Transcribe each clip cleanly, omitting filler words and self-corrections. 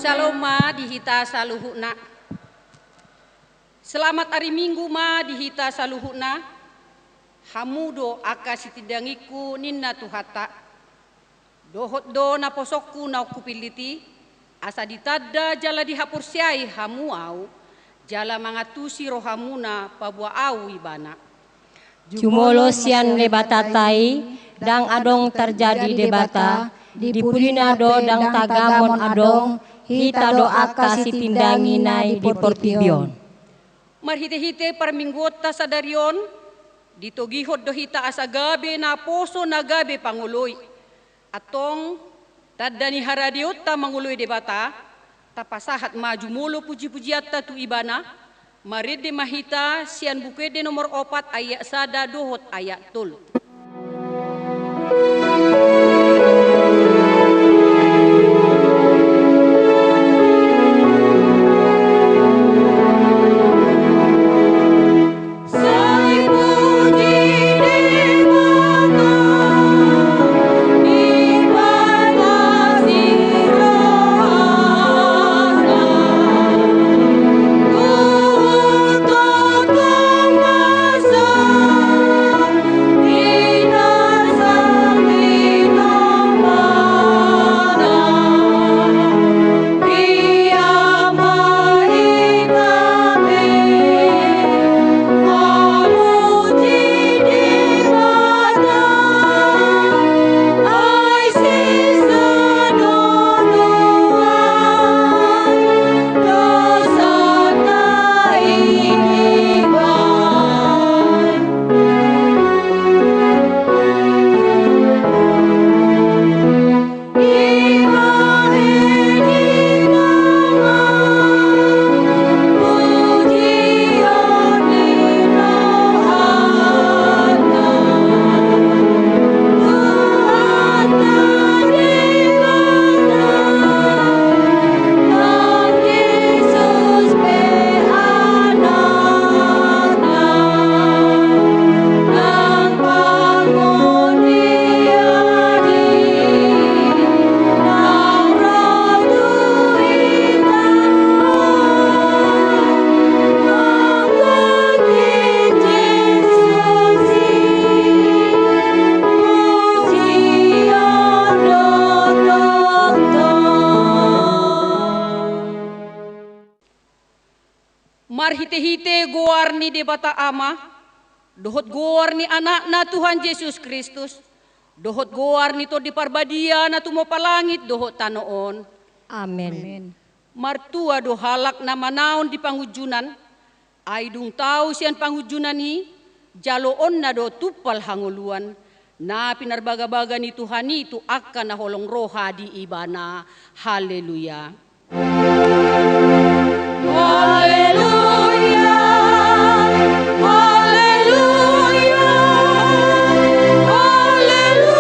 Shalom ma dihita saluhuna. Selamat hari Minggu ma dihita saluhuna. Hamudo aka sitidangiku ninna tuhata. Dohot do na posokku na kupiliti. Asa ditadda jala dihapursiai hamu au. Jala mangatusi rohamuna pabua au ibana. Jumolo sian lebatatai dang adong terjadi debata. Di purina do dang tagamon adong hita do aka sitindangi nai di portibion. Marhite-hite parminggota sadarion ditogihot do hita asagabe na poso nagabe panguloy. Atong tadani haradiot ta manguloy debata tapasahat maju mulo puji-pujiat ta tu ibana maride mahita sian bukede nomor 4 ayat sada dohot ayat tul. Marhite-hite goarni debata ama, dohot goarni anak na Tuhan Yesus Kristus, dohot goarni to di parbadia na tumo palangit dohot tanoon. Amen. Martua do halak na manaon di pangujunan, ay dung tau sian pangujunan ni, jaloon na do tupal hanguluan, na pinarbaga-baga ni Tuhan itu akan na holong roha di ibana. Haleluya. Haleluya, haleluya, haleluya.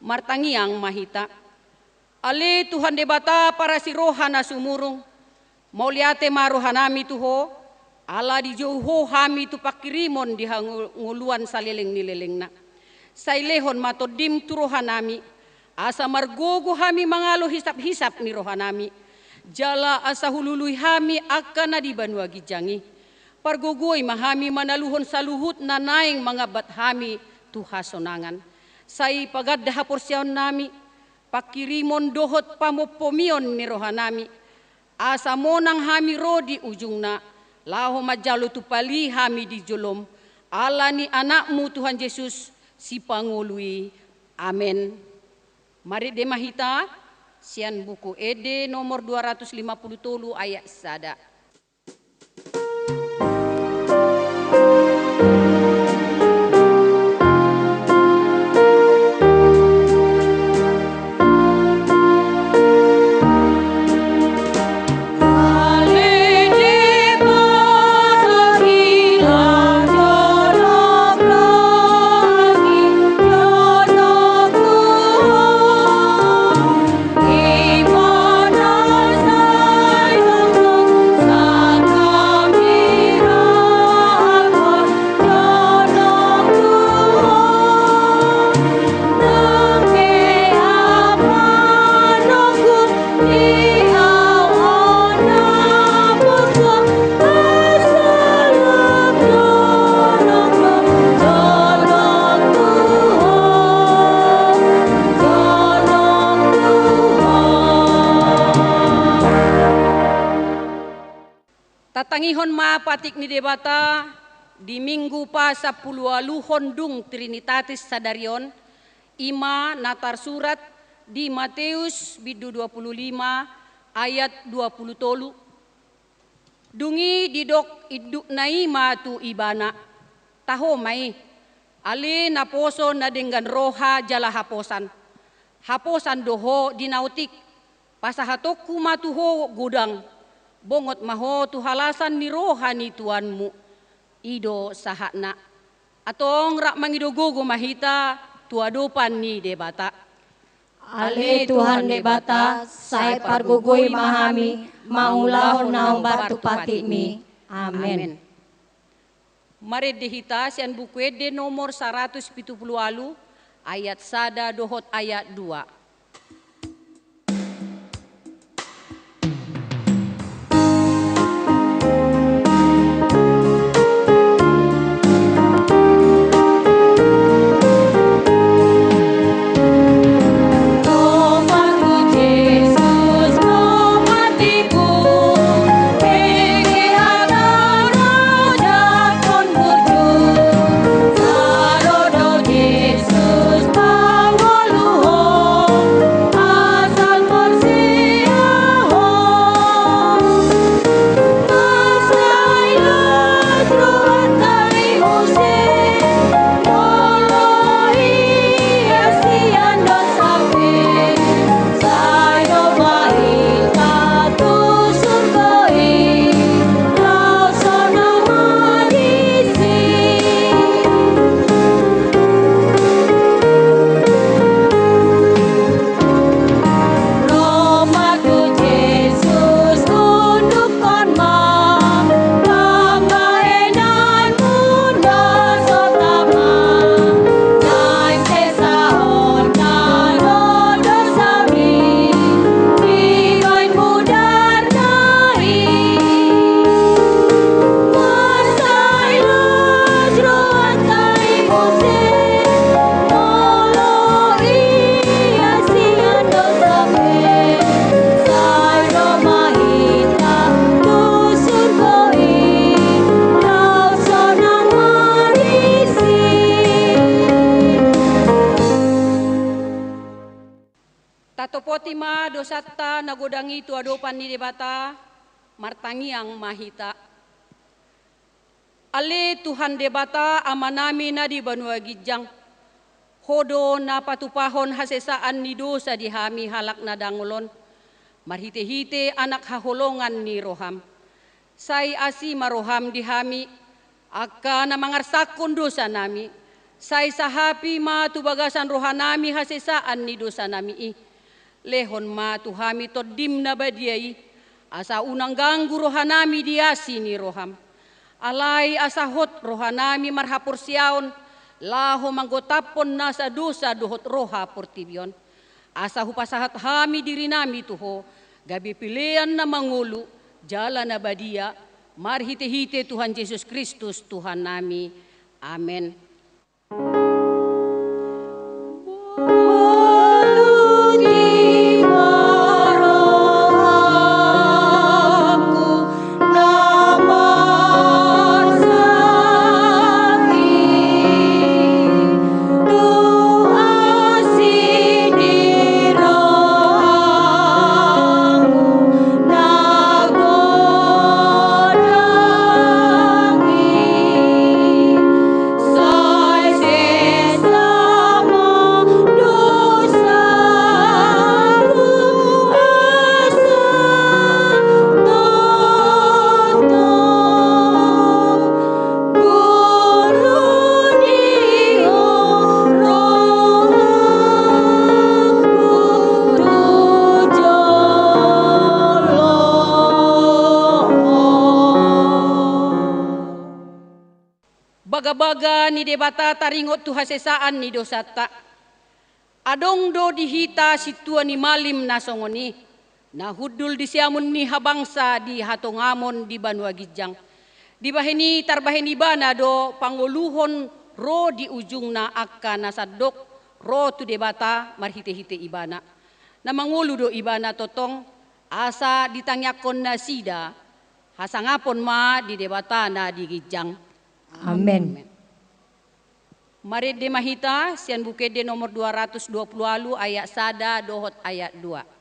Martangiang mahita. Ale Tuhan debata para si rohana sumurung. Mauliate marohanami tuho. Ala di jauho hami tu pakirimon di hanguluan salileng nileleng na. Sailehon matodim tu rohanami. Asa margogo hami mangalo hisap-hisap ni rohanami. Jala asa hulului hami akan na di banua gijangi. Pargogoy mahami manaluhon saluhut na naing mga bat hami tuhasonangan. Say pagadda haporsyaon nami. Pakirimon dohot pamopomion ni rohanami. Asa monang hami rodi ujung na. Laho majalo tupali hami di jolom. Ala ni anakmu Tuhan Yesus si pangului. Amen. Mari demahita sian buku Ede nomor 250 ayat sada. Iman dan saya Martangihon mapatik ni debata di minggu pa 10 dung Trinitatis Sadarion ima natar surat di Matius bidu 25 ayat 20 dungi didok iduk naima tu ibana taho mai ali naposo na dengan roha jala haposan doho dinautik pasahatoku matuho gudang bongot maho tu halasan ni rohani tuanmu ido sahakna atong rak mangidogogo mahita tuadopan ni debata Ale Tuhan debata sai pargogoi mahami maulahon naong batu pati mi. Amen. Mari dehita sian buku de nomor 170 ayat sada dohot ayat 2. Potima dosata nagodangi tuadopan ni debata martangiang mahita. Ale Tuhan debata amanami na di Banua Gijang. Hodo na patupahon hasesaan ni dosa di hami halak na dangulon. Marhite-hite anak haholongan ni roham. Say asi maroham di hami. Aka na mangarsakon dosa nami. Say sahapi ma tubagasan rohanami hasesaan ni dosa nami lehon ma tuhami todim na badiai asa unang ganggu rohanami diasi ni roham alai asa hot rohanami marhapur siaon laho manggotapon nasa dosa dohot roha portibion asa hupasahat hami diri nami tuho gabi pilihan na mangulu jala na badia marhite-hite Tuhan Yesus Kristus Tuhan nami amen. Baga-baga ni debata taringot tu hasesaan ni dosata. Adong do dihita situa ni malim nasongoni. Nahudul di siamun ni habangsa di hatongamon di Banua Gijang. Di baheni tarbaheni bana do panguluhon ro di ujung na akka nasadok ro tu debata marhite-hite ibana. Na mangulu do ibana totong asa ditangyakon na sida Hasangapon ma di debata na di gijang. Amen. Mari de mahita sian bukede nomor 220 alu ayat sada dohot ayat 2.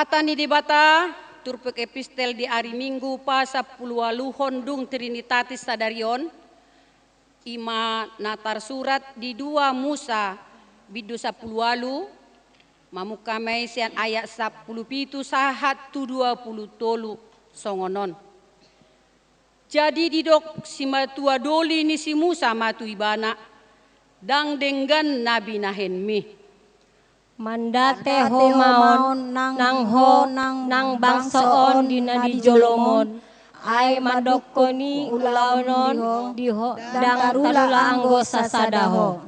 Hatani debata turpek epistel di hari Minggu pasa pulualuhon dung Trinitatis Sadarion ima natar surat di 2 Musa bidu 10 mamukamai sian ayat 10 pitu sahat tu 20 tolu songonon. Jadi didok si matua doli ni si Musa matu ibana dang denggan nabi nahenmi. Mandate ho maon nang ho nang bangsoon dina di jolomon ay madokoni ulaunon diho dang tarula anggo sasadaho.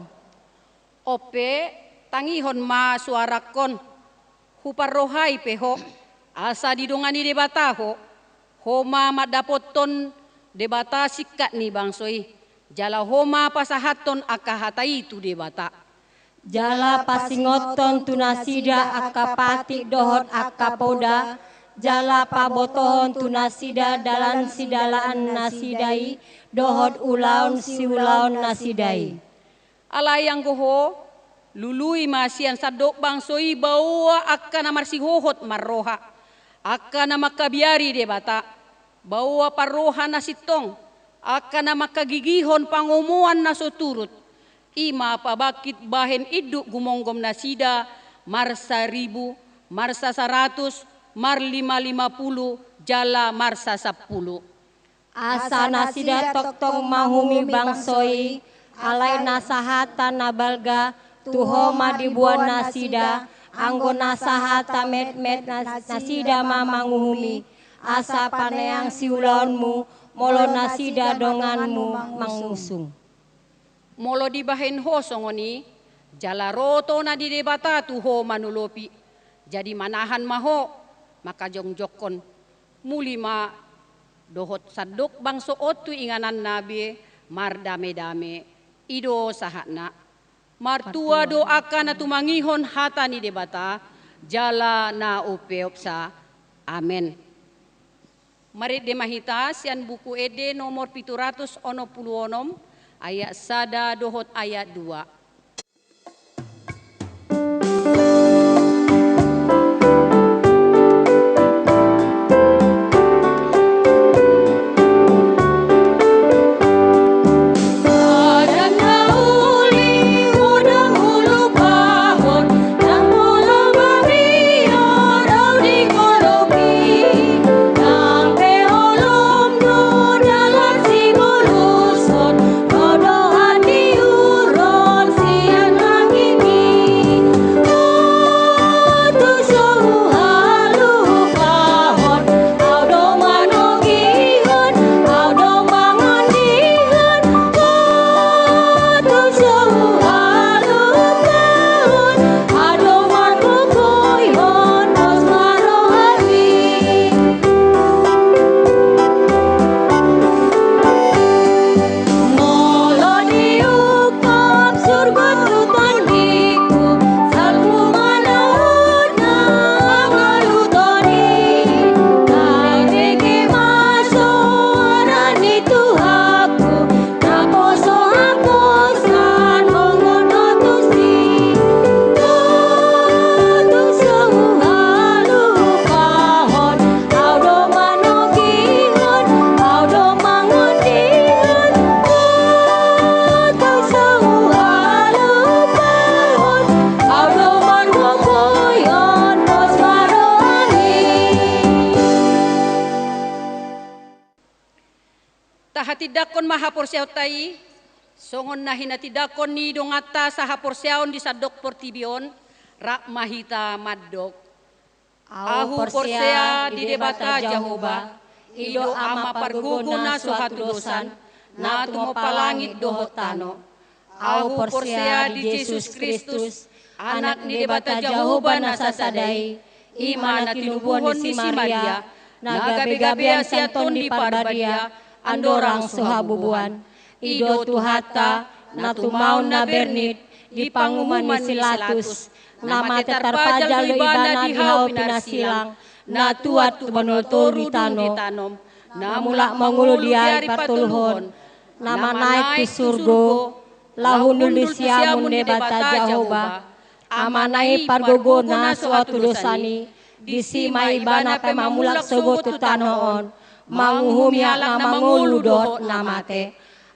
Ope tangihon ma suarakon huparrohai peho asa didongani debataho homa madapoton debata sikat ni bangsoi jala homa pasahaton akahatai tu debata. Jala pasingoton tunasida akapati dohot akapoda jala pabotohon tunasida dalan sidalaan nasidai dohot ulaun si ulaun nasidai. Alayang goho lului masian sadok bangsoi bawa akan amarsihohot marroha akan makabiari debata bawa parroha nasitong akan makagigihon pangumuan nasoturut. Ima pabakit bahen iduk gumonggom nasida marsa 1000 marsa 100 mar 550 jala marsa 10. Asa nasida toktong mahumi bangsoi alai nasahata nabalga tuhoma dibuan nasida anggo nasahata met nasida mamanguhumi asa paneang siulaunmu molo nasida donganmu mangusung. Molo di bahen ho songoni jala roto na di debata tu ho manulopi jadi manahan maho maka jongjokon muli ma dohot sadok bangso otu inganan nabi mar dame ido sahana martua doakan na tumangihon hata ni debata jala na upeopsa amen. Mari demahita sian buku ede nomor 766 ayat sada dohot ayat 2. Tahatidakon mahaporsiaw tayi, songon na hinatidakon ni dongata sa haporsiaon di sadok portibion, rak mahita maddok. Ahu porsea di debata Jehovah, ido ama parguguna suhatudosan, na tumopalangit dohotano. Ahu porsea di Jesus Kristus, anak ni debata Jehovah na sasadai, ima na tinubuhon ni si Maria, na gabi-gabi asiaton di parbadia, andorang suhabubuan. Ido tuhata, na tumaon na bernit, di pangumuman ni Silatus, nama tetarpajal do ibana di hau pinasilang, na tuat tumanotoro ditanom, na mulak mangulu diari patuluhon, nama naik di surgo, lahunul di siamun debata Jehovah, amanai pargogona suatu dosani, di sima ibana pemamulak sogo tutanoon, manguhumi hak na mangulu dohot namate.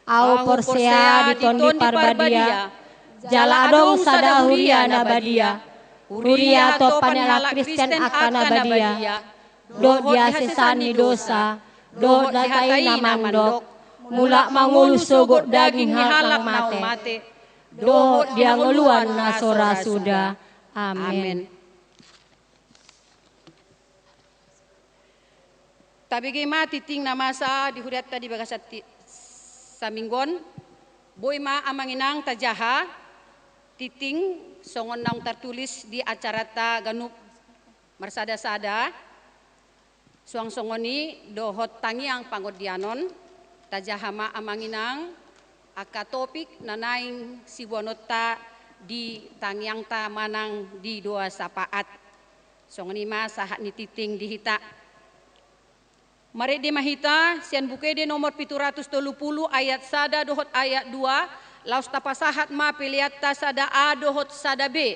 Au porsea ditondi parbadia, jala adong sada huria nabadia, huria to panela Kristen akan nabadia, do dia sesani dosa, do datai namandok, mulak mangulu sogot daging halak mate, do dia nguluan nasora sudah. Amin. Tabigi mati ting namasa di huriat tadi bagasati saminggon, boy ma amanginang tajaha, titing songon nang tertulis di acara ta ganup marsada-sada, suang songoni dohot tangi ang pangodianon, tajaha ma amanginang aka topik nanaing sibuanota di tangiang ta manang di doa sapaat, songoni ma sahat ni titing dihita. Mari di mahita, sian bukede nomor 730 ayat sada dohot ayat 2, laus tapasahat ma pilihat ta sada A dohot sada B.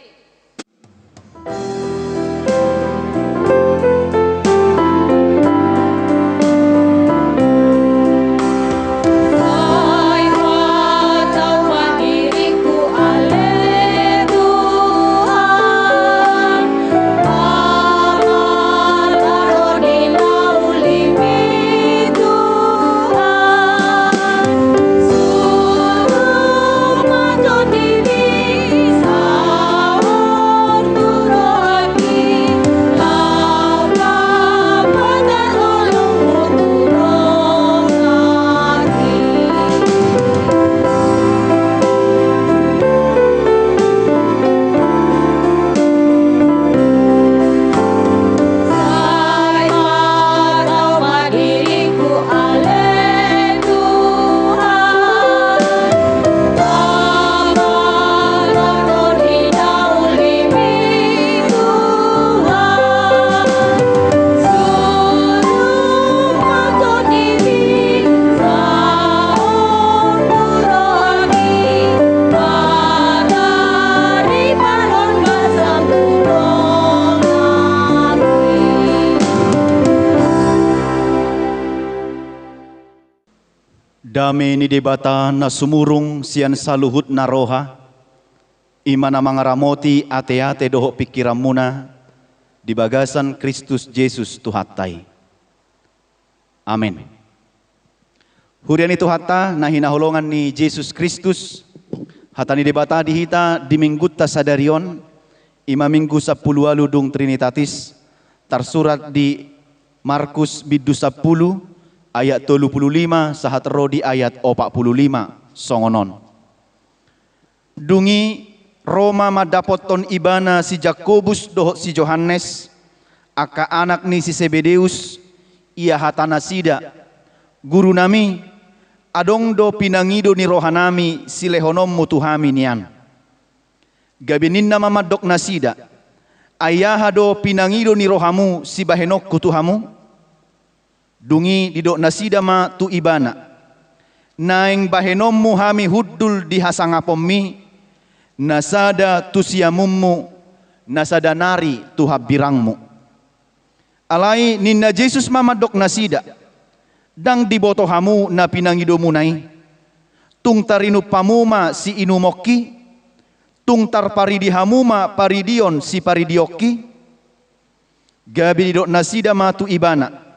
Dame ni debata na sumurung sian saluhut na roha, imana mangaramoti ate-ate doho pikiran muna, di bagasan Kristus Yesus Tuhatai. Amin. Hurian itu hatta na hinahulongan ni Yesus Kristus, hata ni debata dihita di minggu tasadarion, ima minggu 10 dung Trinitatis, tersurat di Markus bidu 10, ayat 35 sahat rodi ayat 45 songonon. Dungi Roma madapoton ibana si Jakobus dohot si Johannes, aka anak ni si Zebedeus, ia hatana sida, guru nami, adong do pinangido ni rohanami si lehonom mutuhami nian. Gabinin nama madok nasida, ayaha do pinangido ni rohamu si bahenok kutuhamu, dungi didok nasida ma tu ibana, naing bahenom muhami huddul di hasangapommi, nasada tusiamummu, nasada nari tuhabirangmu. Alai ninna Yesus mamadok nasida, dang dibotohamu na pinangido munai, tung tarinu pamuma si inumoki, tung tarparidihamuma paridion si paridioki, gabi didok nasida ma tu ibana,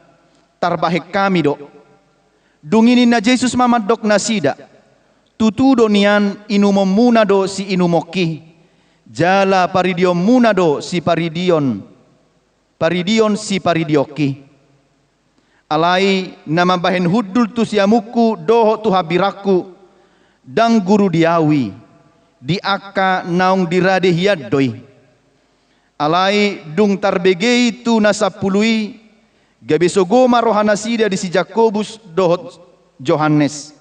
tarbahek kami do, Dunginin na Jesus mamadok na sida. Tutudo niyan inumomuna do si inumoki. Jala paridion muna do si paridion. Paridion si paridioki. Alai namabahen hudul tu siamuku doho tu habiraku. Dang guru diawi. Di aka naung dirade hiaddoi. Alai dung tarbegei tu nasapului. Gabesogoma rohana sida di si Jakobus dohot Johannes.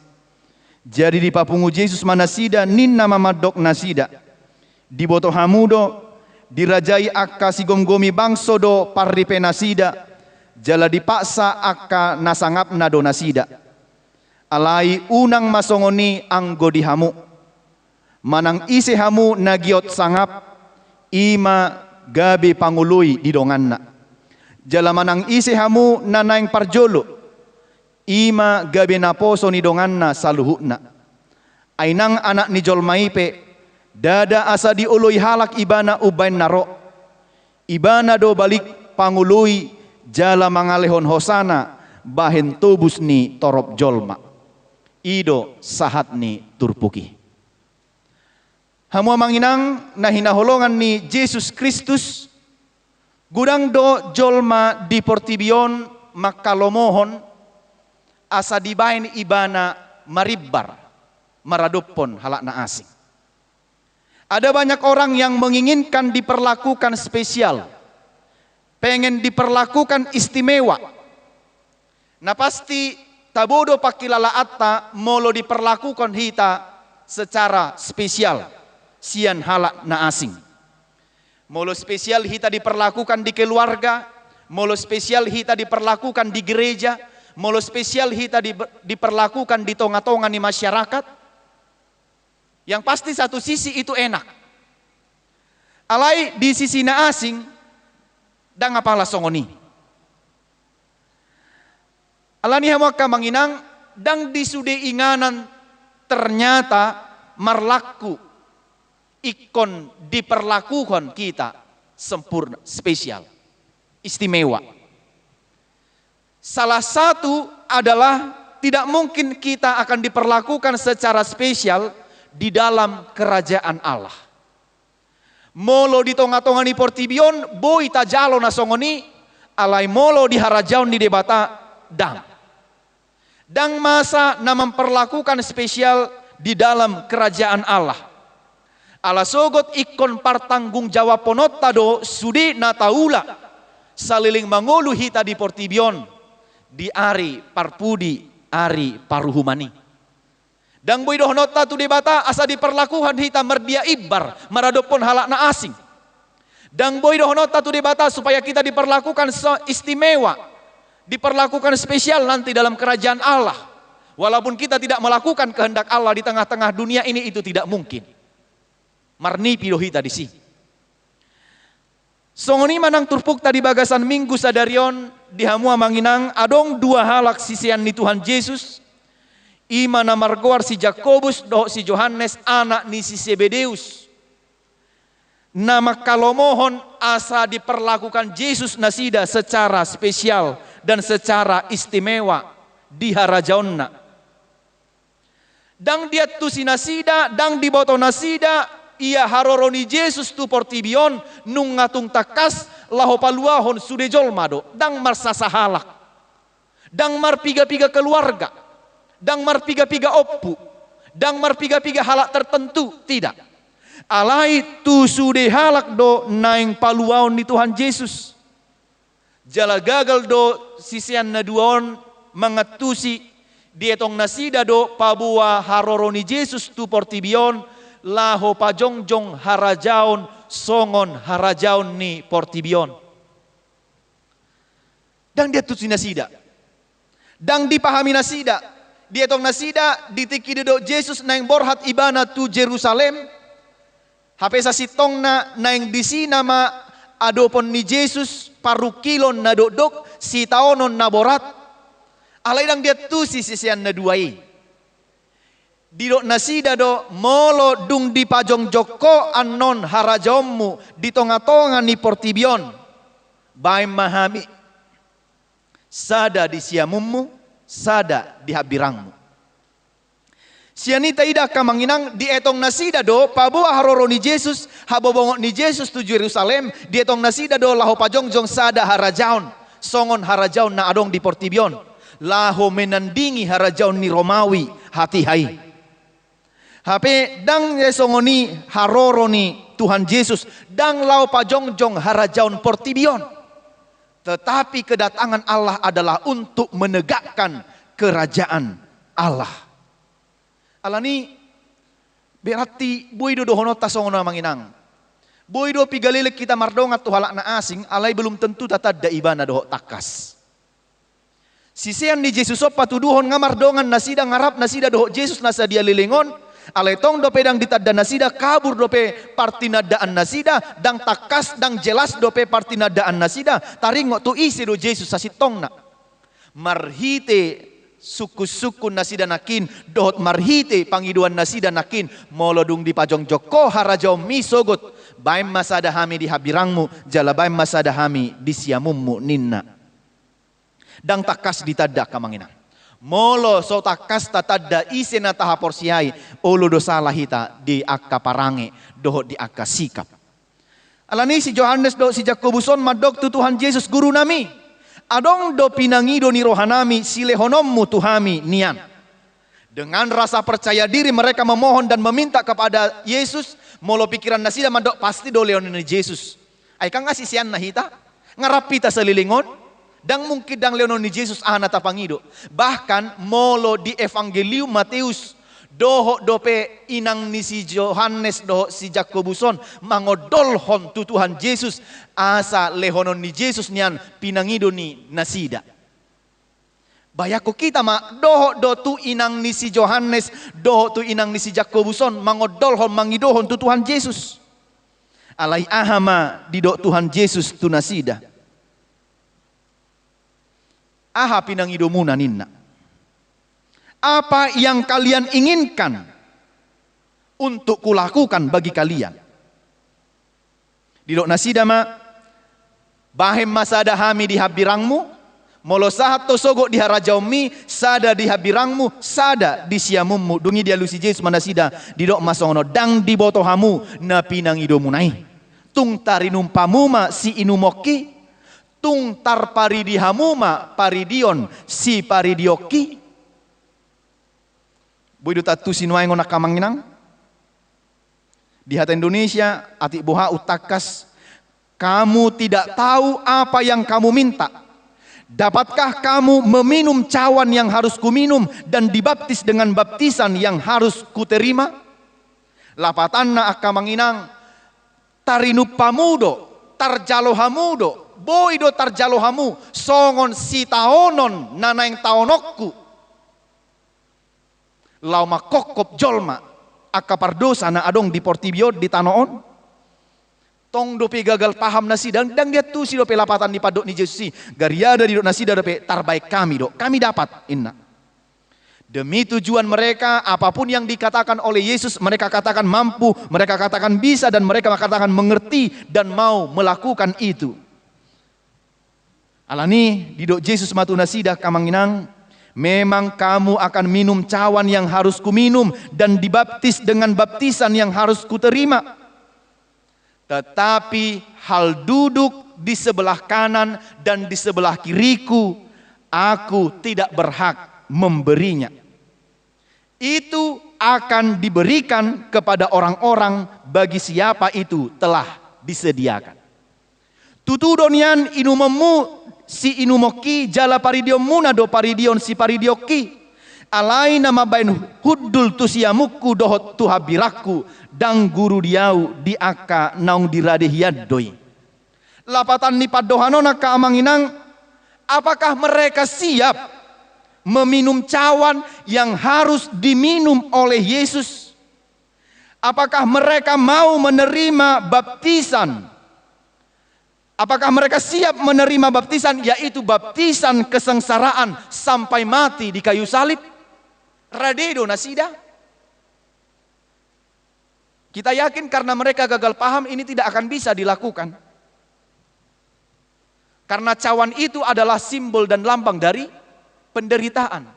Jadi di papungu Yesus manasida ninna mamadok nasida. Di boto hamudo dirajai akka si gomgomi bangso do parripe nasida. Jala dipaksa akka nasangap nado nasida. Alai unang masongoni anggo di hamu. Manang ise hamu nagiot sangap. Ima gabe pangului di donganna. Jala manang isi hamu nanaing parjolo. Ima gabe naposo ni donganna saluhukna. Ainang anak ni jolmaipe. Dada asa diului halak ibana ubain naro. Ibana do balik pangului. Jala mangalehon hosana. Bahen tubus ni torop jolma. Ido sahat ni turpuki. Hamu manginang nahinaholongan ni Yesus Kristus. Gudang do jolma di portibion makalomohon asa dibain ibana maribbar maradopon halak na asing. Ada banyak orang yang menginginkan diperlakukan spesial, pengen diperlakukan istimewa. Nah pasti tabodo pakilala atta molo diperlakukan hita secara spesial, sian halak na asing. Molo spesial hita diperlakukan di keluarga, molo spesial hita diperlakukan di gereja, molo spesial hita diperlakukan di tonga-tonga di masyarakat. Yang pasti satu sisi itu enak. Alai di sisi na asing, dan apalah songoni. Alani hamaka manginang, dang disude inganan ternyata marlaku. Ikon diperlakukan kita sempurna, spesial, istimewa. Salah satu adalah tidak mungkin kita akan diperlakukan secara spesial di dalam kerajaan Allah. Molo di tonga-tonga ni portibion, boy tajalo na songoni, alai molo di harajaun di debata, dang. Dang masa na memperlakukan spesial di dalam kerajaan Allah. Alasogot ikon partanggung jawab ponotta do sudi nataula saliling mangulu hita di portibion di ari parpudi ari paruhumani. Dang boy dohnotta tu debata asa diperlakukan hita merdia ibar maradopon halak na asing. Dang boy dohnotta tu debata supaya kita diperlakukan istimewa, diperlakukan spesial nanti dalam kerajaan Allah. Walaupun kita tidak melakukan kehendak Allah di tengah-tengah dunia ini, itu tidak mungkin. Marni pidohita di si. Songoni manang turpuk tadi bagasan minggu sadarion di hamua manginang adong dua halak sisian ni Tuhan Yesus. Ima na margoar si Jakobus do si Johannes anak ni si Zebedeus. Nama kalomohon asa diperlakukan Yesus nasida secara spesial dan secara istimewa di harajaonna. Dang dia tu si nasida, dang di boto nasida. Ia haroroni Yesus tu portibion nung ngatung takas laho paluahon sude jolmado dang marsasa halak dang mar piga-piga keluarga dang mar piga-piga oppu dang mar piga-piga halak tertentu tidak. Alai tu sude halak do naing paluahon ni Tuhan Yesus. Jala gagal do sisian na duon mangatusi dietong nasida do pabua haroroni Yesus tu portibion laho pajongjong harajaon songon harajaon ni portibion. Dang dia tusi nasida. Dang dipahami nasida. Dia tong nasida ditiki do Yesus naing borhat ibana tu Jerusalem. Hapesa sitong na naing disi nama adopon ni Yesus parukilon na dodok si taonon na borat. Alay dang dia tusi sisian na duai. Didok nasida do molo dung di pajong joko anon harajommu di tonga-tonga ni portibion. Baim mahami sada di siamummu sada di habirangmu. Sianita ida kamanginang dietong nasida do pabua haroro ni Jesus habobongo ni Jesus tuju Yerusalem dietong nasida do laho pajongjong sada harajaon songon harajaon na adong di Portibion laho menandingi harajaon ni Romawi hati hai. Hape dang yesongoni haroro ni Tuhan Yesus dang lao pajongjong harajaon Portibion. Tetapi kedatangan Allah adalah untuk menegakkan kerajaan Allah. Alani berarti boido dohono tasongono manginang. Boido pigalilek kita mardongat tu halak na asing alai belum tentu tatad da ibana doho takas. Sisian di Jesus sopa tuduhon ngamardongan nasida ngarap nasida doho Jesus nasa dia lilingon. Alai tong dope dang ditadda nasida kabur dope partinadaan nasida dang takas dang jelas dope partinadaan nasida taringok tu isi do Jesus sasitong na. Marhite suku-suku nasida nakin dohot marhite pangiduan nasida nakin molodung di pajong joko harajau misogot baim masada hami di habirangmu jala baim masada hami di siamummu ninna dang takas ditadda kamanginang molo so takas tatadda isena taha porsiai ulu dosa lahita di akka parange dohot di akka sikap alani si Yohanes do si Jakobuson madok tu Tuhan Yesus guru nami adong do pinangido ni rohanami silehonommu tuhami nian. Dengan rasa percaya diri mereka memohon dan meminta kepada Yesus. Molo pikiran nasida mandok pasti do leonin Yesus. Ay kang ngasih sian nahita. Ngarapita sa lilingon. Dang mungkin dang leonon ni Yesus ahanata pangido. Bahkan molo di Evangelium Matius. Doho dope inang ni si Yohanes doho si Jakobuson mangodolhon tu Tuhan Yesus asa lehonon ni Yesus nian pinangido ni nasida. Bayako kita ma doho do tu inang ni si Yohanes doho tu inang ni si Jakobuson mangodolhon mangidohon tu Tuhan Yesus. Alai ahama di do Tuhan Yesus tu nasida. Aha pinangido muna ninna. Apa yang kalian inginkan untuk kulakukan bagi kalian. Didok nasida ma bahem masada hami di habirangmu molo sahat to sogo di harajaumi sada di habirangmu sada di siamummu dungi dia lusi Yesus manasida didok masongono dang di botohamu na pinangido munai tung tarinum pamuma si inumoki tung tar paridihamuma paridion si paridioki. Boido tatu sinuai ngonak kamanginang di hati Indonesia atik boha utakas kamu tidak tahu apa yang kamu minta. Dapatkah kamu meminum cawan yang harus kuminum dan dibaptis dengan baptisan yang harus kuterima? Lapatanna akamanginang tarinu pamudo tarjalohamudo boido tarjalohamu songon si taonon nanaing taonokku lau makokop jolma akapardosa na adong di Portibio di Tanoon tong dope gagal paham nasi dan dia tu si dope lapatan di padok ni Yesus gariada di dok nasi dope terbaik kami dok kami dapat inna demi tujuan mereka apapun yang dikatakan oleh Yesus mereka katakan mampu mereka katakan bisa dan mereka katakan mengerti dan mau melakukan itu alani di dok Yesus matu nasida kamanginang memang kamu akan minum cawan yang harus kuminum dan dibaptis dengan baptisan yang harus kuterima. Tetapi hal duduk di sebelah kanan dan di sebelah kiriku, aku tidak berhak memberinya. Itu akan diberikan kepada orang-orang bagi siapa itu telah disediakan. Tutudonian inumemu si inumoki jala paridion muna do paridion si paridioki alai nama bain huddul tusiamuku dohot tuhabiraku dang guru diau di aka naung dirade hiaddoi lapatan ni padohanona kaamanginang apakah mereka siap meminum cawan yang harus diminum oleh Yesus? Apakah mereka mau menerima baptisan? Apakah mereka siap menerima baptisan, yaitu baptisan kesengsaraan sampai mati di kayu salib? Radedo nasida. Kita yakin karena mereka gagal paham ini tidak akan bisa dilakukan. Karena cawan itu adalah simbol dan lambang dari penderitaan.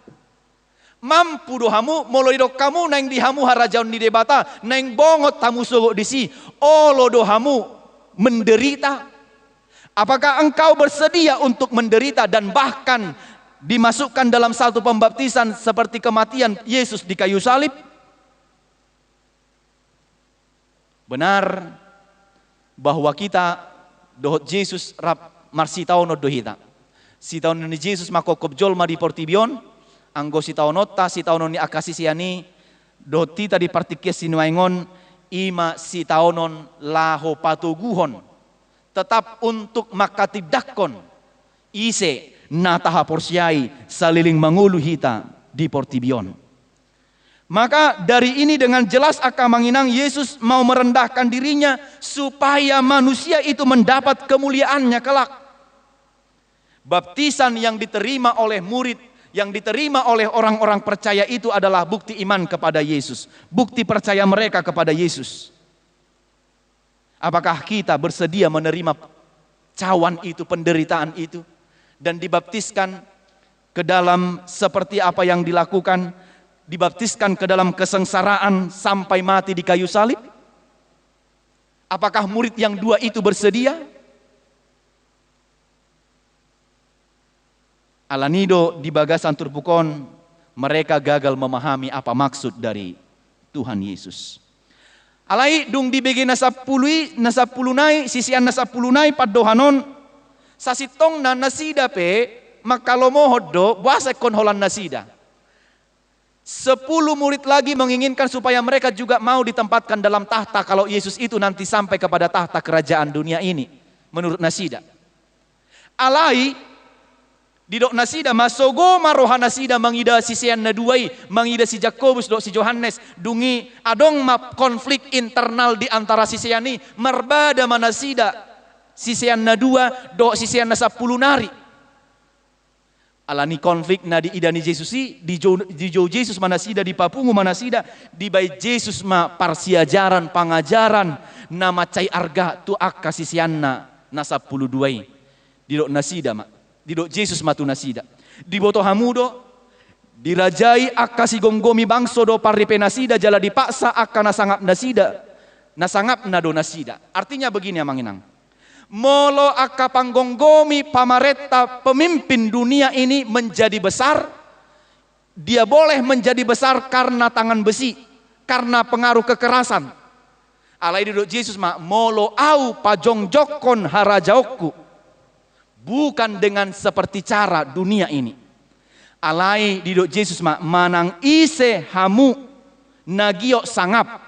Mampu dohamu moloi dok kamu neng dihamu harajaun di debata neng bongot tamu sogok disi olo dohamu menderita. Apakah engkau bersedia untuk menderita dan bahkan dimasukkan dalam satu pembaptisan seperti kematian Yesus di kayu salib? Benar bahwa kita dohot Yesus rap marsitaono dohita. Sitaono ni Yesus makokop jolma di portibion, anggo sitaonota sitaono ni akasisiani dohot tita di partikes sinuaingon ima sitaonon laho patuguhon. Tetap untuk makatibdakon ise nataha porsiai saliling mangulu hita di portibion. Maka dari ini dengan jelas akan menginang Yesus mau merendahkan dirinya supaya manusia itu mendapat kemuliaannya kelak. Baptisan yang diterima oleh murid, yang diterima oleh orang-orang percaya itu adalah bukti iman kepada Yesus, bukti percaya mereka kepada Yesus. Apakah kita bersedia menerima cawan itu, penderitaan itu, dan dibaptiskan ke dalam seperti apa yang dilakukan, dibaptiskan ke dalam kesengsaraan sampai mati di kayu salib? Apakah murid yang dua itu bersedia? Alanido di bagasan turbukon, mereka gagal memahami apa maksud dari Tuhan Yesus. Alai dung di begi nasapulunai sisian nasapulunai padohanon sasitong na nasida pe makalomohodo buasa kon holan nasida. 10 murid lagi menginginkan supaya mereka juga mau ditempatkan dalam tahta kalau Yesus itu nanti sampai kepada tahta kerajaan dunia ini menurut nasida. Alai didok nasida masogo maroha nasida mangida sisian naduai mangida si Jakobus dok si Yohanes dungi adong map konflik internal di antara sisiani marbada manasida sisian nadua dok sisian nasapulunari alani konflik na di idani Yesusi di jo Yesus manasida di papungu manasida di bai Yesus ma parsiajaran pangajaran nama cai arga tu akka sisianna nasapuluduai didok nasida ma didok Yesus matu nasida. Di boto hamudo, dirajai akka si gonggomi bangso do paripe nasida jala dipaksa akka nasangap nasida. Nasangap nado nasida. Artinya begini amanginang. Molo akka panggonggomi pamareta pemimpin dunia ini menjadi besar. Dia boleh menjadi besar karena tangan besi. Karena pengaruh kekerasan. Alai didok Yesus ma molo au pajongjokon harajaoku. Bukan dengan seperti cara dunia ini. Alai didok Yesus manang ise hamu nagio sangap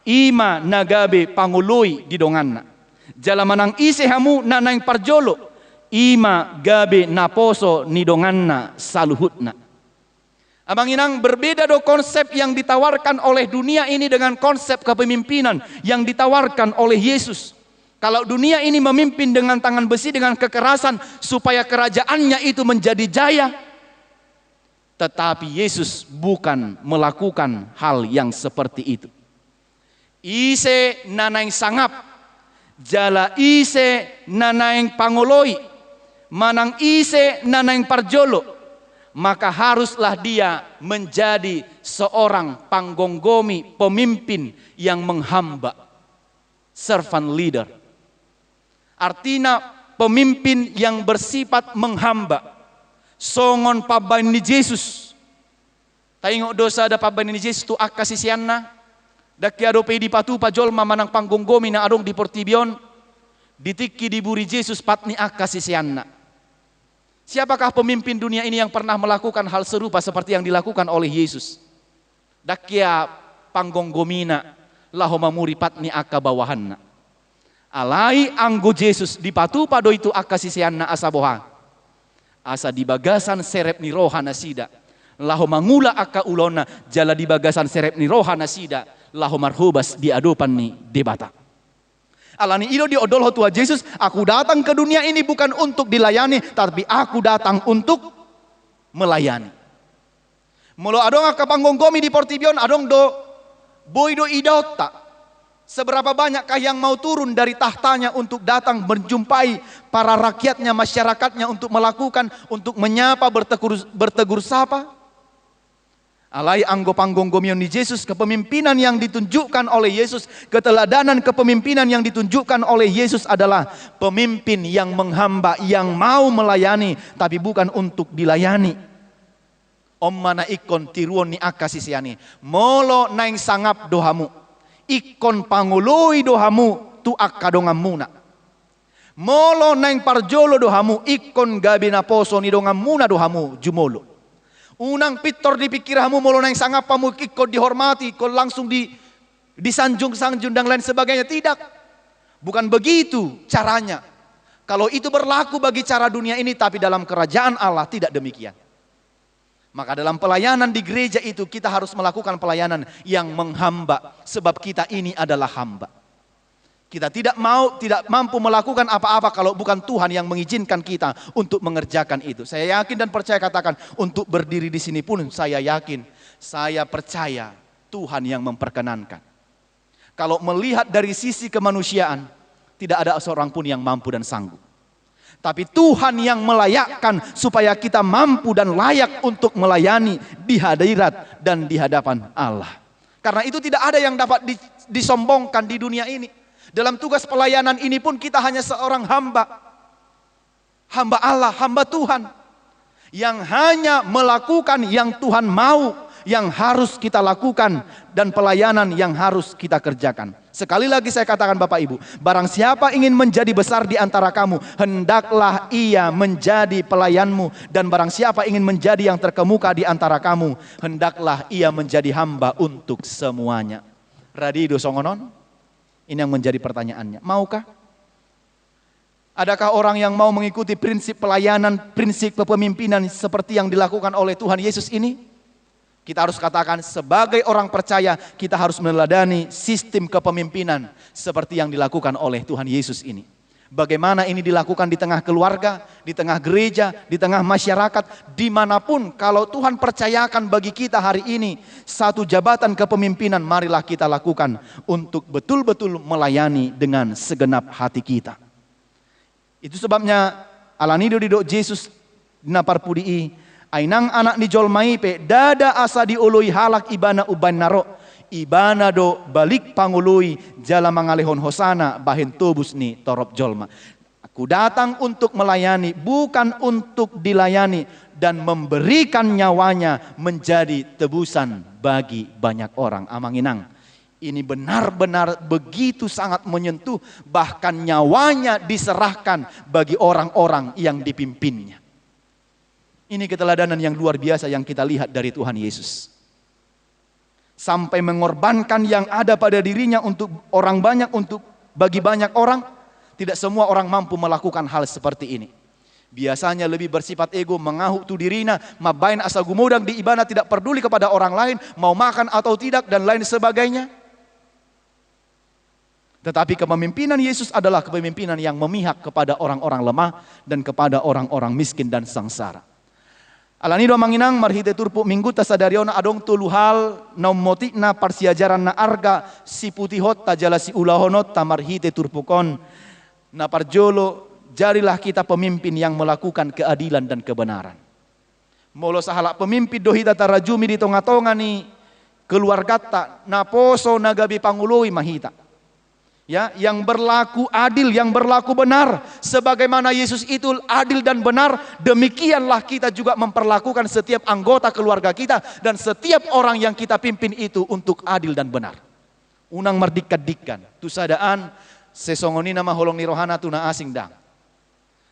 ima nagabe pangului didonganna. Jala manang ise hamu nanang parjolo ima gabe naposo nidonganna saluhutna. Abang inang berbeda do konsep yang ditawarkan oleh dunia ini dengan konsep kepemimpinan yang ditawarkan oleh Yesus. Kalau dunia ini memimpin dengan tangan besi, dengan kekerasan, supaya kerajaannya itu menjadi jaya. Tetapi Yesus bukan melakukan hal yang seperti itu. Ise nanaing sangap, jala ise nanaing pangoloi, manang ise nanaing parjolo. Maka haruslah dia menjadi seorang panggonggomi, pemimpin yang menghamba. Servant leader. Artinya pemimpin yang bersifat menghamba. Songon pabain ni Yesus. Tengok dosa ada pabain ni Yesus tu akasisianna. Daki ado pedi patu pajolma manang panggonggomi na adong di portibion. Ditiki diburi Yesus patni akasisianna. Siapakah pemimpin dunia ini yang pernah melakukan hal serupa seperti yang dilakukan oleh Yesus? Dakia panggonggomina laho mamuri patni akabawahanna. Alai anggo Yesus di patu pado itu akasisianna asaboha. Asa di bagasan serep ni roha nasida. Laho mangula aka ulona jala di bagasan serep ni roha nasida. Laho marhubas di adopan ni debata. Alani ido di odol tua Yesus, aku datang ke dunia ini bukan untuk dilayani, tapi aku datang untuk melayani. Molo adong aka panggonggomi di portibion adong do boy do idota. Seberapa banyakkah yang mau turun dari tahtanya untuk datang menjumpai para rakyatnya, masyarakatnya untuk melakukan, untuk menyapa, bertegur sapa? Alai anggopanggongomion di Yesus, kepemimpinan yang ditunjukkan oleh Yesus, keteladanan kepemimpinan yang ditunjukkan oleh Yesus adalah pemimpin yang menghamba, yang mau melayani, tapi bukan untuk dilayani. Om mana ikon tiruon ni akasisiani, molo naing sangap dohamu, ikon pangului dohamu tu akadongamuna. Molo naing parjolo dohamu, ikon gabina poso ni dongamuna dohamu jumolo. Unang pitor di pikiranmu molo naing sangapamu ikon dihormati, ikon langsung disanjung-sanjung dan lain sebagainya. Tidak. Bukan begitu caranya. Kalau itu berlaku bagi cara dunia ini, tapi dalam kerajaan Allah tidak demikian. Maka dalam pelayanan di gereja itu kita harus melakukan pelayanan yang menghamba. Sebab kita ini adalah hamba. Kita tidak mampu melakukan apa-apa kalau bukan Tuhan yang mengizinkan kita untuk mengerjakan itu. Saya yakin dan percaya, katakan, untuk berdiri di sini pun saya yakin, saya percaya Tuhan yang memperkenankan. Kalau melihat dari sisi kemanusiaan, tidak ada seorang pun yang mampu dan sanggup. Tapi Tuhan yang melayakkan supaya kita mampu dan layak untuk melayani di hadirat dan di hadapan Allah. Karena itu tidak ada yang dapat disombongkan di dunia ini. Dalam tugas pelayanan ini pun kita hanya seorang hamba. Hamba Allah, hamba Tuhan. Yang hanya melakukan yang Tuhan mau, yang harus kita lakukan, dan pelayanan yang harus kita kerjakan. Sekali lagi saya katakan Bapak Ibu, barang siapa ingin menjadi besar di antara kamu, hendaklah ia menjadi pelayanmu. Dan barang siapa ingin menjadi yang terkemuka di antara kamu, hendaklah ia menjadi hamba untuk semuanya. Radido songonon, ini yang menjadi pertanyaannya. Maukah? Adakah orang yang mau mengikuti prinsip pelayanan, prinsip kepemimpinan seperti yang dilakukan oleh Tuhan Yesus ini? Kita harus katakan, sebagai orang percaya kita harus meneladani sistem kepemimpinan seperti yang dilakukan oleh Tuhan Yesus ini. Bagaimana ini dilakukan di tengah keluarga, di tengah gereja, di tengah masyarakat, dimanapun. Kalau Tuhan percayakan bagi kita hari ini satu jabatan kepemimpinan, marilah kita lakukan untuk betul-betul melayani dengan segenap hati kita. Itu sebabnya alanido didok Yesus dinaparpudii, ainang anak ni jolmai pe dada asa diului halak ibana uban naro ibana do balik pangului jala mangalehon hosana bahen tobus ni torop jolma. Aku datang untuk melayani, bukan untuk dilayani, dan memberikan nyawanya menjadi tebusan bagi banyak orang. Amanginang, ini benar-benar begitu sangat menyentuh, bahkan nyawanya diserahkan bagi orang-orang yang dipimpinnya. Ini keteladanan yang luar biasa yang kita lihat dari Tuhan Yesus. Sampai mengorbankan yang ada pada dirinya untuk orang banyak, untuk bagi banyak orang. Tidak semua orang mampu melakukan hal seperti ini. Biasanya lebih bersifat ego, mengahuk tu dirina, mabain asa gumudang di ibana, tidak peduli kepada orang lain, mau makan atau tidak, dan lain sebagainya. Tetapi kepemimpinan Yesus adalah kepemimpinan yang memihak kepada orang-orang lemah dan kepada orang-orang miskin dan sengsara. Alanido manginang marhite turpu minggu tasadariona adong tuluhal naumoti na parsiajaran na arga si putihot tajala si ulahonot tamarhite turpukon na parjolo, jadilah kita pemimpin yang melakukan keadilan dan kebenaran. Molo sahalak pemimpin dohita tarajumi di tonga-tonga ni keluargata na poso nagabi pangului mahita. Ya, yang berlaku adil, yang berlaku benar, sebagaimana Yesus itu adil dan benar, demikianlah kita juga memperlakukan setiap anggota keluarga kita dan setiap orang yang kita pimpin itu untuk adil dan benar. Unang mardikat-dikan, tusadaan sesongoni nama holong ni rohana tuna asing dang.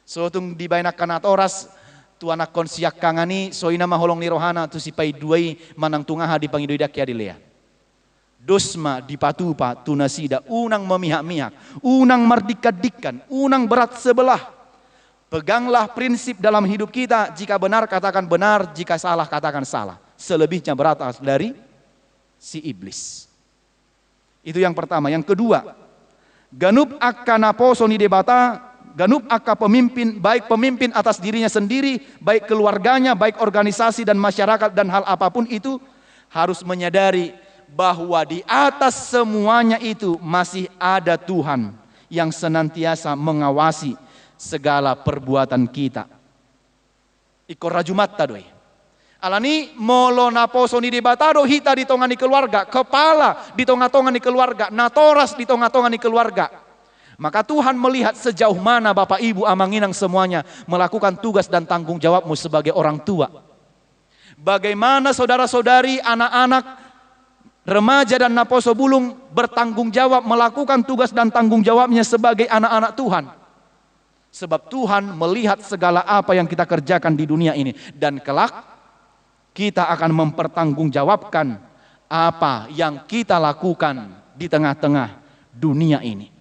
So tung dibainak kanatoras tu anak konsiak kangani so ina maholong ni rohana tu sipai duai manang tungaha di pangidoidak ya dilea. Dosma dipatupa tunasida, unang memihak-mihak, unang mardikat-dikan, unang berat sebelah. Peganglah prinsip dalam hidup kita, jika benar katakan benar, jika salah katakan salah. Selebihnya berat dari si iblis. Itu yang pertama. Yang kedua, ganup akka naposo ni debata, ganup akka pemimpin, baik pemimpin atas dirinya sendiri, baik keluarganya, baik organisasi dan masyarakat dan hal apapun itu, harus menyadari bahwa di atas semuanya itu masih ada Tuhan yang senantiasa mengawasi segala perbuatan kita. Iko rajumatta doi. Alani molo naposo ni debatado hita di tongani keluarga, kepala di tonga-tonga ni keluarga, natoras di tonga-tonga ni keluarga. Maka Tuhan melihat sejauh mana Bapak Ibu amanginang semuanya melakukan tugas dan tanggung jawabmu sebagai orang tua. Bagaimana saudara-saudari, anak-anak, remaja dan naposo bulung bertanggung jawab melakukan tugas dan tanggung jawabnya sebagai anak-anak Tuhan. Sebab Tuhan melihat segala apa yang kita kerjakan di dunia ini. Dan kelak kita akan mempertanggungjawabkan apa yang kita lakukan di tengah-tengah dunia ini.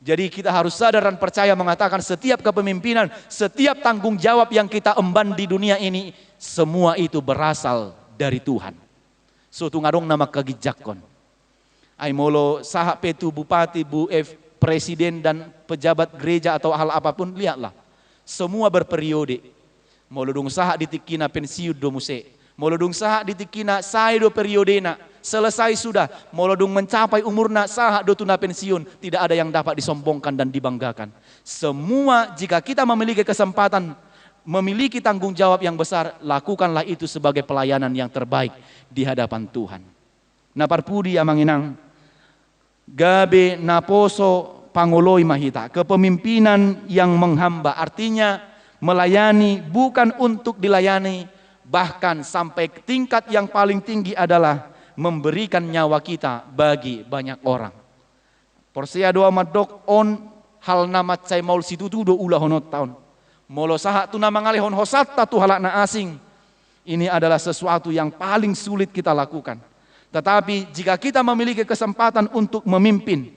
Jadi kita harus sadar dan percaya mengatakan setiap kepemimpinan, setiap tanggung jawab yang kita emban di dunia ini, semua itu berasal dari Tuhan. Suatu ngadong nama kagijakon. Ay molo saha petu bupati, bu presiden dan pejabat gereja atau hal apapun, lihatlah. Semua berperiode. Molo dung saha ditikina pensiun do muse. Molo dung saha ditikina sai do periodena. Selesai sudah. Molo dung mencapai umurna saha do tuna pensiun. Tidak ada yang dapat disombongkan dan dibanggakan. Semua jika kita memiliki kesempatan, memiliki tanggung jawab yang besar, lakukanlah itu sebagai pelayanan yang terbaik di hadapan Tuhan. Naparpudi amanginang, gabe naposo pangoloi mahita, kepemimpinan yang menghamba, artinya melayani bukan untuk dilayani, bahkan sampai tingkat yang paling tinggi adalah memberikan nyawa kita bagi banyak orang. Porsia doa madok on hal nama cai maul situ do ulah honot tahun. Molo saha tu nama ngalihon hosatta tu halakna asing. Ini adalah sesuatu yang paling sulit kita lakukan. Tetapi jika kita memiliki kesempatan untuk memimpin,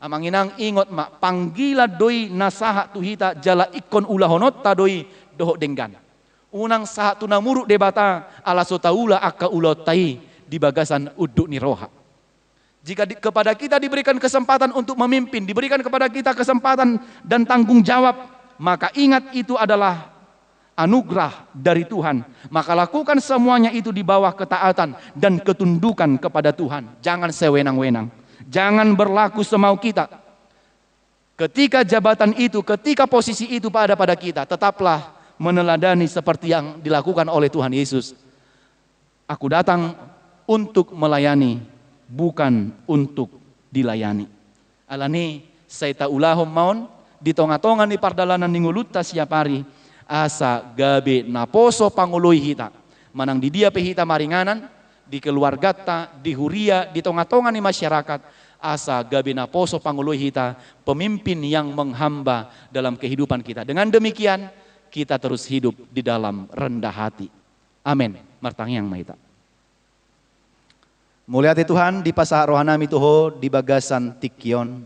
amanginang ingot mak panggila doi nasaha tu hita jala ikon ulahonot ta doi dohok denggan. Unang saha tu namuruk debata ala sotaula akka ulotai di bagasan uduk ni roha. Jika kepada kita diberikan kesempatan untuk memimpin, diberikan kepada kita kesempatan dan tanggung jawab, maka ingat itu adalah anugerah dari Tuhan. Maka lakukan semuanya itu di bawah ketaatan dan ketundukan kepada Tuhan. Jangan sewenang-wenang. Jangan berlaku semau kita. Ketika jabatan itu, ketika posisi itu pada kita, tetaplah meneladani seperti yang dilakukan oleh Tuhan Yesus. Aku datang untuk melayani, bukan untuk dilayani. Alani saya taulahum maun di tonga-tonga ni pardalanan ninguluta siap hari asa gabe naposo pangului hita manang di dia pehita maringanan di keluarga ta di huria di tonga-tonga ni masyarakat asa gabe naposo pangului hita pemimpin yang menghamba dalam kehidupan kita. Dengan demikian kita terus hidup di dalam rendah hati. Amin. Martangyang mahita. Muliati Tuhan di pasah rohanami tuho di bagasan tikyon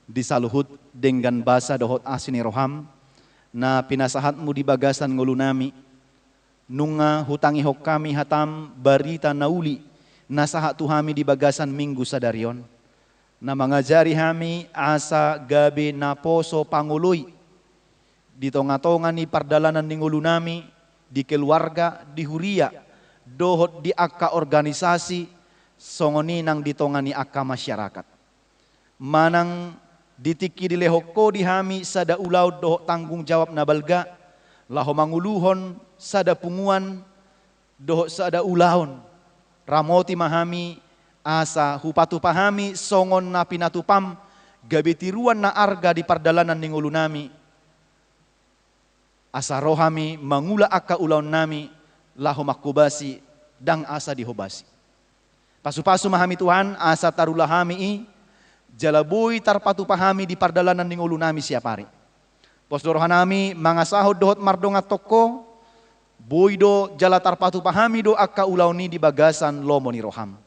di saluhut dengan basa dohot asini roham na pinasahatmu di bagasan ngulunami nunga hutangi hok kami hatam barita nauli nasahat tuhami di bagasan minggu sadarion na mengajari hami asa gabe naposo pangului di tonga-tonga ni pardalanan ni ngulunami di keluarga di huria dohot di akka organisasi songoni nang di tonga ni akka masyarakat manang ditiki di lehoko dihami sada ulau doh tanggung jawab nabalga laho manguluhon sada punguan doh sada ulaon ramoti mahami asa hupatu pahami songon na pinatupam gabetiruan na arga di pardalanan ningulu nami asa rohami mangula akka ulaon nami laho makubasi dang asa dihobasi pasu-pasu mahami Tuhan asa tarulahami i jalaboy tarpatu pahami di pardalanan ning ulo nami siap hari. Posdorohanami mangasahod dohot mardonga toko boy do jala tarpatu pahami do akka ulaw ni di bagasan lomo ni roham.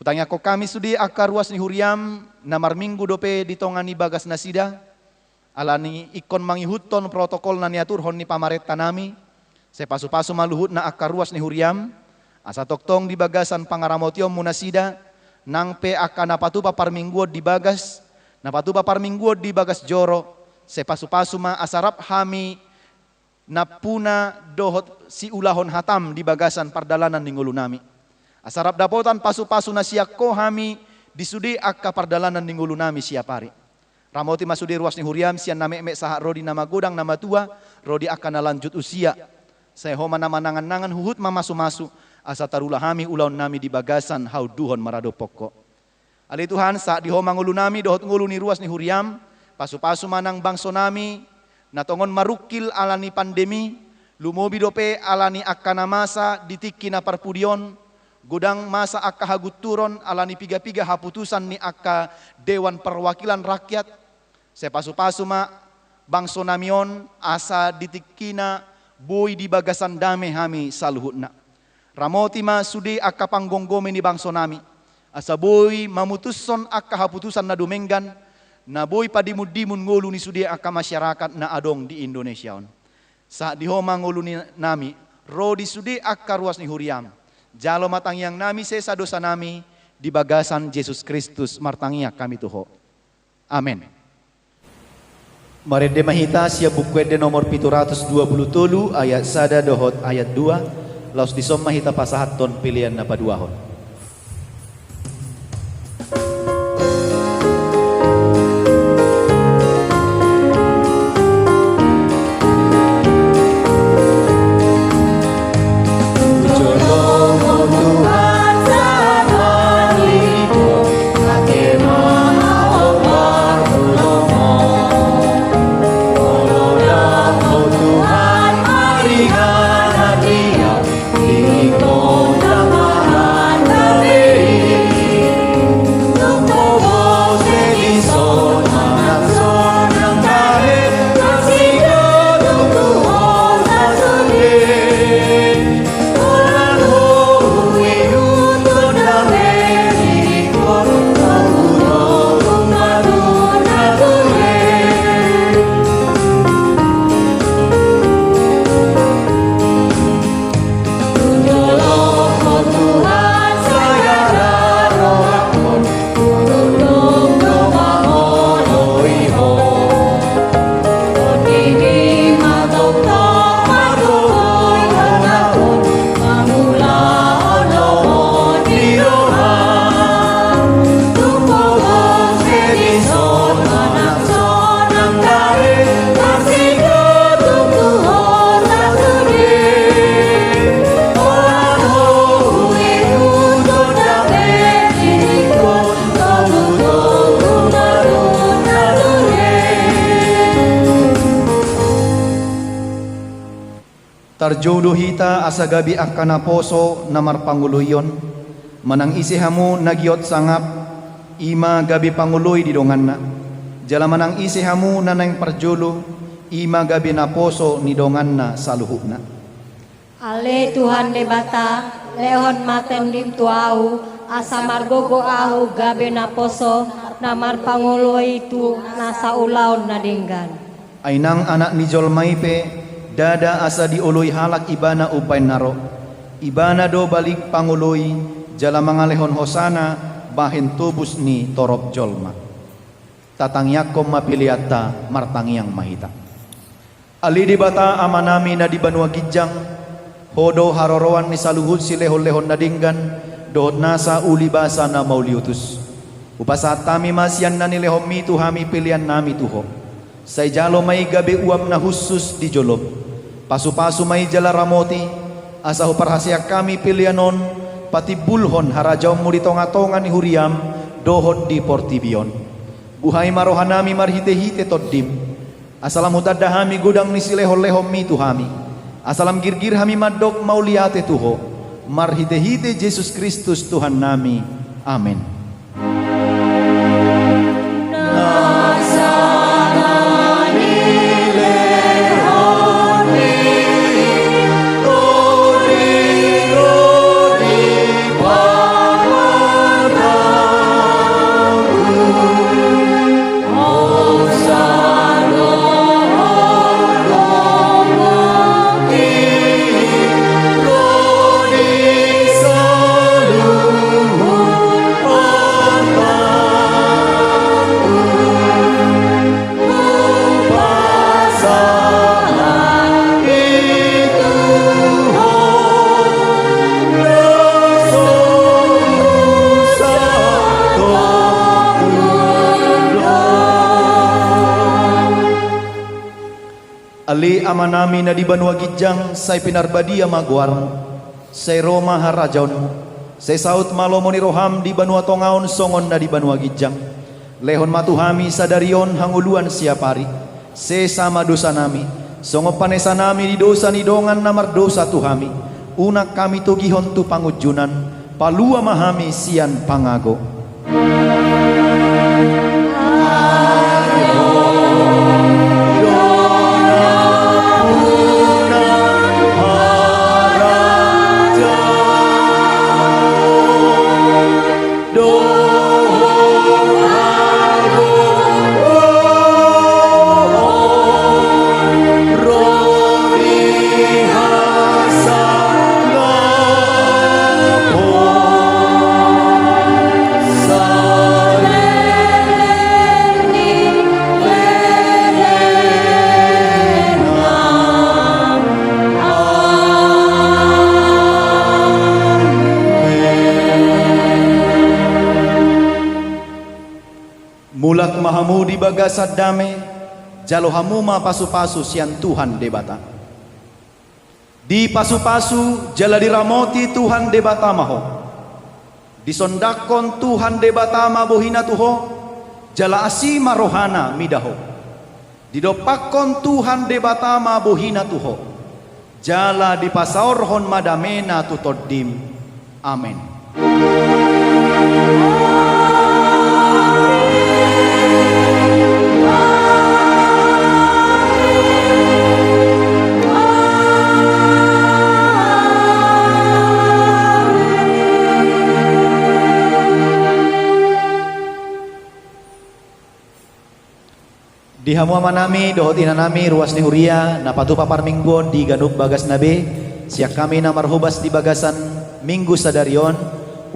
Utangnya ko kami sudi akka ruas ni huriam namar minggu dope di tonga ni bagas nasida alani ikon mangihuton protokol na niaturhon ni pamareta nami sepasu-pasu maluhut na akka ruas ni huriam asa toktong di bagasan pangaramotiom munasida nang pe akan napatupa parmingguo di bagas, napatupa parmingguo di bagas joro, sepasu-pasu ma asarap hami napuna dohot si ulahon hatam di bagasan pardalanan ninggulu nami. Asarap dapotan pasu-pasu na siakko hami disudi akka pardalanan ningulu nami siapari. Ramoti masudi ruas ni huriam sian name mek saha rodi nama godang nama tua rodi akan lanjut usia. Saya homa nama nangan-nangan huhut mamasu-masu asa tarulah hami ulaun nami di bagasan hau duhon marado pokok. Ali Tuhan saat di homa ngulu nami dohot ngulu ni ruas ni huriam pasu-pasu manang bangso nami natongon marukil alani pandemi lumobi dope alani akana masa ditiki na parpudion godang masa akka haguturon alani piga-piga haputusan ni akka Dewan Perwakilan Rakyat. Saya pasu-pasu ma bangso namion asa ditikina boy di bagasan dame hami saluhutna. Ramoti ma sudi akka panggonggome ni bangso nami. Asa boy mamutuson akka haputusan na dumenggan na boy padimud-dimun ngulu ni sudi akka masyarakat na adong di Indonesia on. Sa dihoma ngulu ni nami ro di sudi akka ruas ni huriam. Jalo matang yang nami sesa dosa nami di bagasan Yesus Kristus martangia kami tuho. Amin. Marede mahita siya bukwede nomor 727 ayat sada dohot ayat 2 laos disom mahita pasahaton pilihan na paduahon. Tarjodo hita asagabi akana poso namar panguluyon manang isi hamu nagiot sangap ima gabi panguloy di donganna jala manang isi hamu nanang parjolo ima gabi na poso ni donganna saluhukna. Ale Tuhan debata lehon maten dim tuau asa margogo au gabe na poso namar panguloy tu nasa ulaon na dinggan. Ainang anak ni Jolmaipe dada asa diuluy halak ibana upay naro ibana do balik panguloy jala mangalehon hosana bahin tubus ni torop jolma tatangyakom mapiliata martangyang mahita ali di bata amanami na di banua gijang hodo harorowan ni saluhut si lehon-lehon na dinggan dohot nasa uli basa na mauliutus upasat tami masyan na nilehom mitu hami pilihan nami tuho say jalo may gabi uam na husus di jolob pasu-pasu may jala ramoti asa huparhasya kami pilianon pati bulhon harajaw muli tonga-tonga ni huriam dohot di portibion buhay marohanami marhite-hite toddim asalam hutadahami gudang ni silehol-lehom mitu hami asalam girgir hami madok mauliate tuho marhite-hite Yesus Kristus Tuhan nami amin. Ali amanami na di Banua Gijang say pinarbadia magwarmo say Roma harajaon say saut malomoni roham di Banua Tongaon songon na di Banua Gijang lehon matuhami sadarion hanguluan siapari say sama dosa nami songo panesa nami di dosa ni dongan namar dosa tuhami unak kami tugihon tu pangujunan palua mahami sian pangago. Mulak mahamu di bagasad dame jalo hamuma pasu-pasu sian Tuhan debata di pasu-pasu jala diramoti Tuhan debata maho disondakon Tuhan debata mabohina tuho jala asima rohana midaho didopakon Tuhan debata mabohina tuho jala dipasaorhon madamena tutodim amin. Di hamuama nami dohotina nami ruas ni huria napatu papar mingguon di ganuk bagas nabe siak kami namar hubas di bagasan minggu sadarion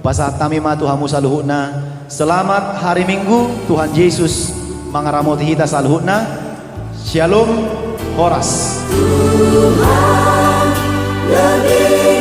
upasa tami matu hamu saluhuna selamat hari Minggu Tuhan Yesus mangaramoti hita saluhuna shalom horas Tuhan lebih